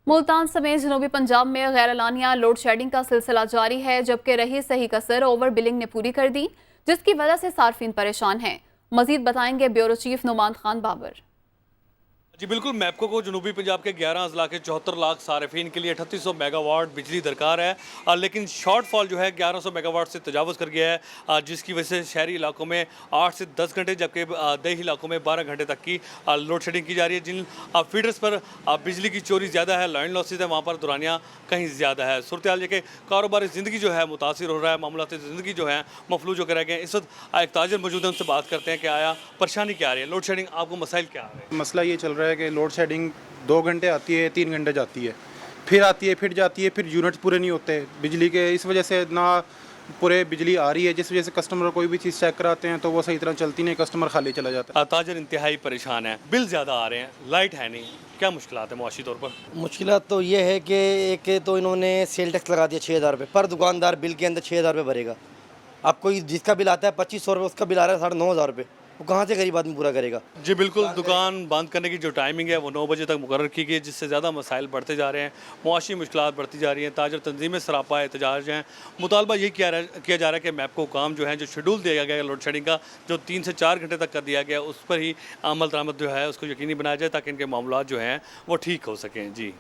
मुल्तान समेत जनूबी पंजाब में गैरलानिया लोड शेडिंग का सिलसिला जारी है, जबकि रही सही कसर ओवर बिलिंग ने पूरी कर दी, जिसकी वजह से सार्फिन परेशान हैं। मजीद बताएंगे ब्यूरो चीफ नुमान खान बाबर। जी बिल्कुल, मैपको को जनूबी पंजाब के 11 अजला के 74 लाख सार्फिन के लिए 3800 मेगावाट बिजली दरकार है, लेकिन शॉर्टफॉल जो है 1100 मेगावाट से तजावज़ कर गया है, जिसकी वजह से शहरी इलाकों में 8 से 10 घंटे जबकि देही इलाकों में 12 घंटे तक की लोड शेडिंग की जा रही है। जिन फीडर्स पर बिजली की चोरी ज़्यादा है, लाइन लॉसेज है, वहाँ पर दुरानियाँ कहीं ज़्यादा है। सूरत हाल ये कि कारोबारी ज़िंदगी जो है मुतासिर हो रहा है, मामलात ज़िंदगी जो है मफलूज होकर रह गए। इस वक्त एक ताजर मौजूद है, उनसे बात करते हैं कि आया परेशानी क्या आ रही है, लोड शेडिंग आपको मसाइल क्या आ रहे हैं? मसला ये चल रहा है कि लोड शेडिंग 2 घंटे आती है, 3 घंटे जाती है, फिर आती है, फिर जाती है, फिर यूनिट्स पूरे नहीं होते बिजली के। इस वजह से ना पूरे बिजली आ रही है, जिस वजह से कस्टमर कोई भी चीज़ चेक कराते हैं तो वो सही तरह चलती नहीं, कस्टमर खाली चला जाता है। ताजर इंतहाई परेशान है, बिल ज़्यादा आ रहे हैं, लाइट है नहीं, क्या मुश्किलात है मुआशी तौर पर? मुश्किलात तो ये है कि एक तो इन्होंने सेल टैक्स लगा दिया 6,000 रुपये पर दुकानदार बिल के अंदर 6,000 रुपये भरेगा। अब कोई जिसका बिल आता है 2,500 रुपये, उसका बिल आ रहा है 9,500 रुपये, वो कहाँ से गरीब आदमी पूरा करेगा? जी बिल्कुल, दुकान बंद करने की जो टाइमिंग है वो 9 बजे तक मुकर्रर की गई है, जिससे ज़्यादा मसाइल बढ़ते जा रहे हैं, मुआशी मुश्किलात बढ़ती जा रही हैं, ताजर तंजीमें सरापा एहतजाज हैं। मुतालबा ये किया जा रहा है कि मैपको काम जो है, जो शेड्यूल दिया गया है लोड शेडिंग का, जो 3 से 4 घंटे तक कर दिया गया, उस पर ही अमल दरामद जो है उसको यकीनी बनाया जाए ताकि इनके मामलात जो हैं वो ठीक हो सकें। जी।